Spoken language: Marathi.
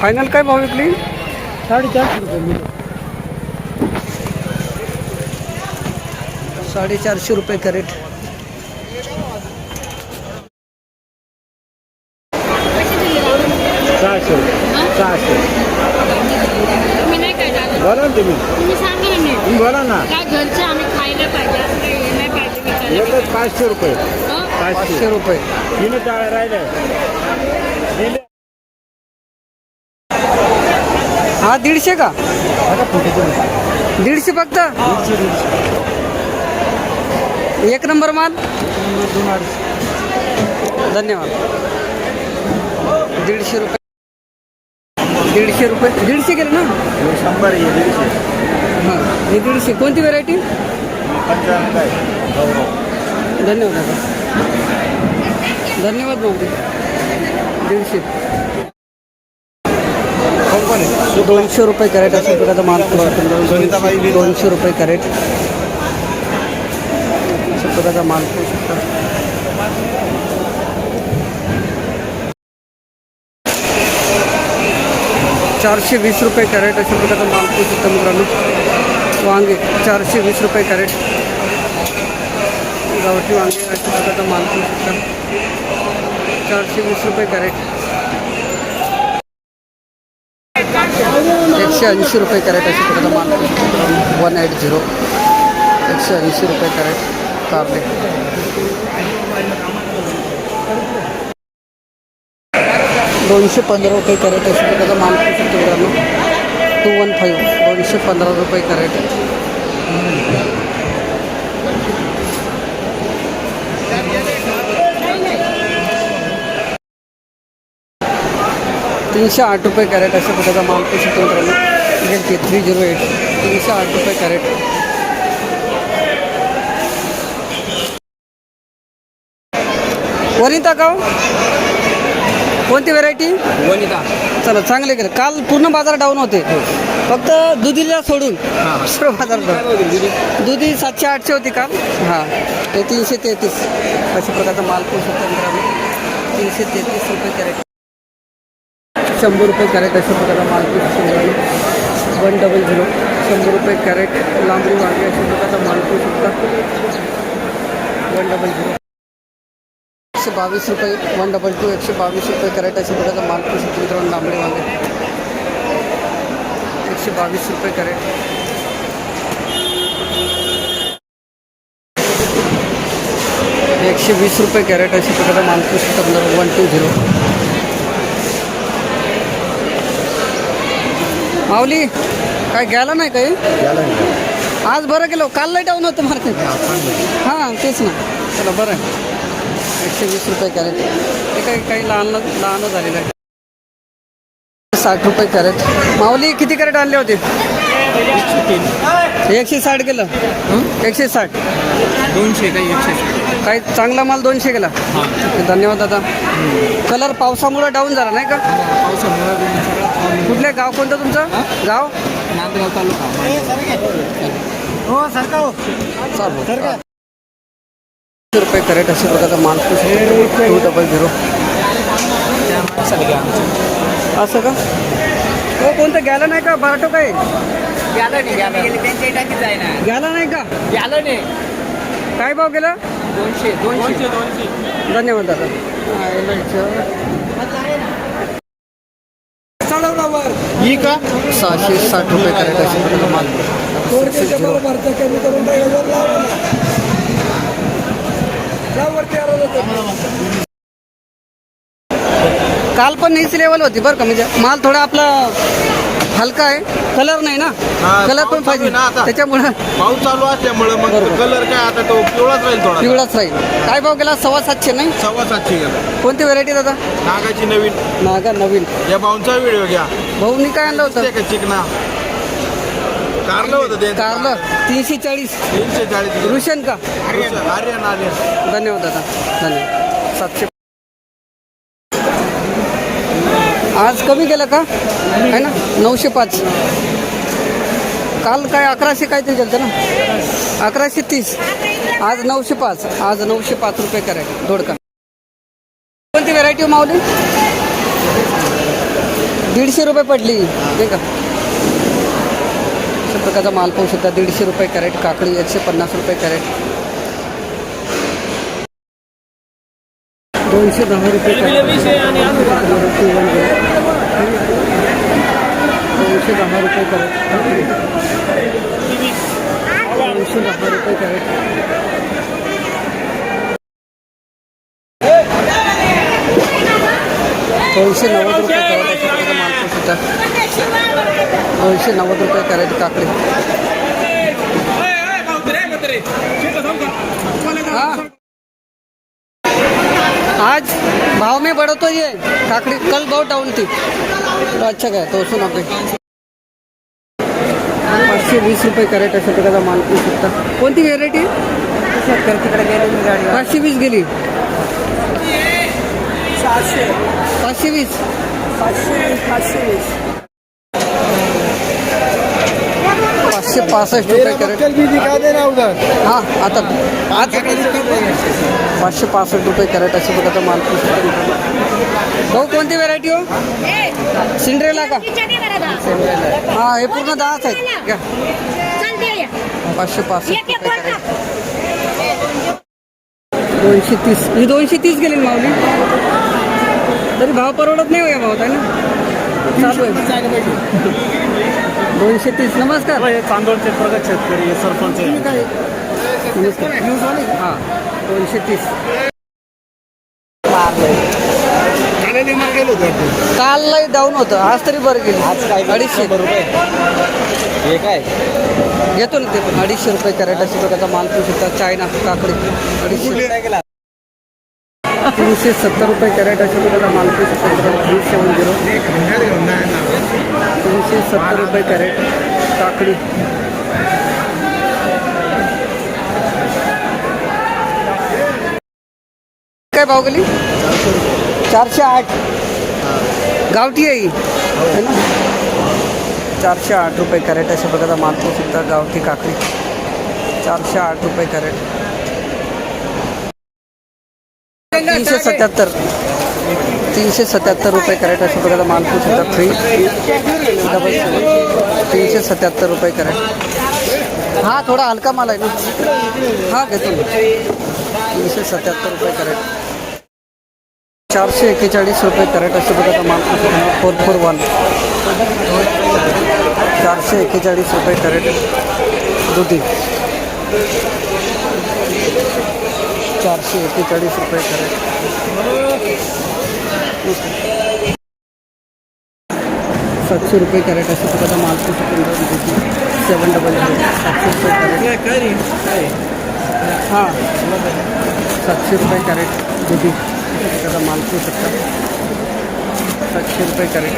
फायनल काय भाव विकली? 450 रुपये. 450 रुपये कॅरेट. बोला ना तुम्ही सांगा ना. बोला ना. काय घरचे आम्ही खायला पाहिजे असं काही हे नाही पाहिजे विचारायला. एकच 500 रुपये. 500 रुपये. तीन टाळे राहिले. हा 150 का? 150 फक्त. एक नंबर माल. धन्यवाद. 150 रुपये. 150 रुपये. 150 केले ना? 100 आहे. 150. हां हे 150. कोणती व्हेरायटी? धन्यवाद दादा. धन्यवाद भाऊ. 150. 200 रुपये कॅरेट अशा प्रकारचा माल. 200 रुपये कॅरेट अशा प्रकारचा माल पाहू शकता. 420 रुपये कॅरेट अशा प्रकारचा माल पाहू शकता मित्रांनो. वांगे 420 रुपये कॅरेट. गावठी वांगे अशा प्रकारचा माल पाहू शकता. 420 रुपये कॅरेट. 180 रुपये कॅरेट अशा प्रकारचा माल. 180. 180 रुपये कॅरेट कारले. 215 रुपये कॅरेट अशा प्रकारचा माल पाहू शकतो मित्रांनो. 215. 215 रुपये कॅरेट. ₹308 रुपये कॅरेट अशा प्रकारचा माल पाहू शकतो मित्रांनो. 308. 308 रुपये कॅरेट. वनिता का? कोणती व्हेरायटी? वनिता. चला चांगले केलं. काल पूर्ण बाजार डाऊन होते. फक्त दुधीला सोडून सर्व बाजार डाऊन. दुधी 700-800 होती काल. हां ते 333 अशा प्रकारचा माल पाहू शकतो मित्रांनो. 333 रुपये कॅरेट. 100 रुपये कॅरेट अशा प्रकारचा माल पाहू शकतो मित्रांनो. 100. 100 रुपये कॅरेट. लांबडी वांगे अशा प्रकारचा माल पाहू शकता. 100. 122 रुपये. 122. 122 रुपये कॅरेट अशा प्रकारचा माल पाहू शकतो मित्रांनो. लांबडी वांगे 122 रुपये कॅरेट. 120 रुपये कॅरेट अशा प्रकारचा माल पाहू शकतो मित्रांनो. 120. माऊली काय गेला नाही काही? आज बरं केलं. काल लय डाऊन होतं मार्केट. हां तेच ना. चला बरं आहे. 120 रुपये कॅरेट. हे काही लहान झालेलं आहे. 60 रुपये कॅरेट. माऊली किती कॅरेट आणले होते? 160 केलं. 160. 200 काही 160. काही चांगला माल 200 केला. धन्यवाद दादा. कलर पावसामुळे डाऊन झाला नाही का? कुठले गाव कोणतं तुमचं? गाव नांदगाव तालुका. हो सरका हो. सरका. रुपये कॅरेट अशा प्रकारचा माल 200. असं का? हो कोणतं गेलं नाही का? बारटो काय गेला नाही गेला नाही का? गेला नाही. काय भाव गेला? 200. धन्यवाद दादा. ही का? 660 रुपये कॅरेट अशा प्रकारचा माल. काल पण हीच लेवल होती बरं का. म्हणजे माल थोडा आपला हलका आहे. कलर नाही ना. कलर पण पाहिजे त्याच्यामुळे. पाऊस चालू असल्यामुळे मग कलर काय आता तो पिवळाच राहील. थोडा पिवळाच राहील. काय भाव गेला? 750 नाही. 750 गेला. कोणती व्हेरायटी दादा? नागाची नवीन. नागा नवीन. या भाऊंचा व्हिडिओ घ्या. भाऊनी काय आणलं होतं? चिकना कारलं होतं ते. कारलं 340. 340. रुशन का? आर्यन. धन्यवाद दादा. धन्यवाद. 700. आज कमी केलं का? आहे ना 905. काल काय 1100 काहीतरी गेलं ना. 1130. आज 905. आज 905 रुपये कॅरेट दोडका. कोणती व्हेरायटी माऊली? 150 रुपये पडली ते का अशा प्रकारचा माल पाहू शकता. 150 रुपये कॅरेट. काकडी 150 रुपये कॅरेट. 210 रुपये कॅरेट. 210 रुपये कॅरेट. 210 रुपये कॅरेट. 290 रुपये कॅरेट. अशा प्रकारचा माल पाहू शकता. 290 रुपये कॅरेट काकडी. हाँ आज भाव में बढ़ो तो ये काकड़ी कल बहुत डाउन थी तो अच्छा काय 290. 520 रुपये कॅरेट. अशा प्रकारचा माल पाहू शकता. कोणती व्हेरायटी शेतकरी तिकडे गेलेली गाडी 520 गेली. 520 565 रुपये कॅरेट. हां आता 565 रुपये कॅरेट. अशा प्रकारचा माल पाहू शकता. भाऊ कोणती व्हेरायटी हो? सिंड्रेला का? हां हे पूर्ण 10 आहेत घ्या. 565 रुपये कॅरेट. 230 ही 230 गेली ना माऊली. तरी भाव परवडत नाही हो या भावात आहे ना. चालू आहे 230. नमस्कार. तांदूळचे प्रगत शेतकरी सरपंच नमस्कार. हां 230. काल लई डाऊन होतं. आज तरी बरं गेलं. आज काय 250 रुपये हे काय घेतो ना ते पण 250 रुपये कॅरेट. अशा प्रकारचा माल पाहू शकता. चायना काकडी 250. 370 रुपये कॅरेट. अशा प्रकारचा माल पाहू शकता. 370 370 रुपये कॅरेट काकडी. काय भाव गेली? 408. गावठी आहे ही है ना. 408 रुपये कॅरेट. अशा प्रकारचा माल पाहू शकता. गावठी काकडी 408 रुपये कॅरेट. 377 रुपये कॅरेट. अशा प्रकारचा माल पाहू शकता. 377 रुपये कॅरेट. हा थोडा हलका माल आहे ना. हा घेतो ना. 377 रुपये कॅरेट. 441 रुपये कॅरेट. अशा प्रकारचा माल पाहू शकता. 441 441 रुपये कॅरेट. दुधी 441 रुपये कॅरेट. 700 रुपये कॅरेट. अशा प्रकारचा माल पाहू शकता. 700 700 रुपये कॅरेट. हां 700 रुपये कॅरेट. दुधी अशा प्रकारचा माल पाहू शकता. 700 रुपये कॅरेट.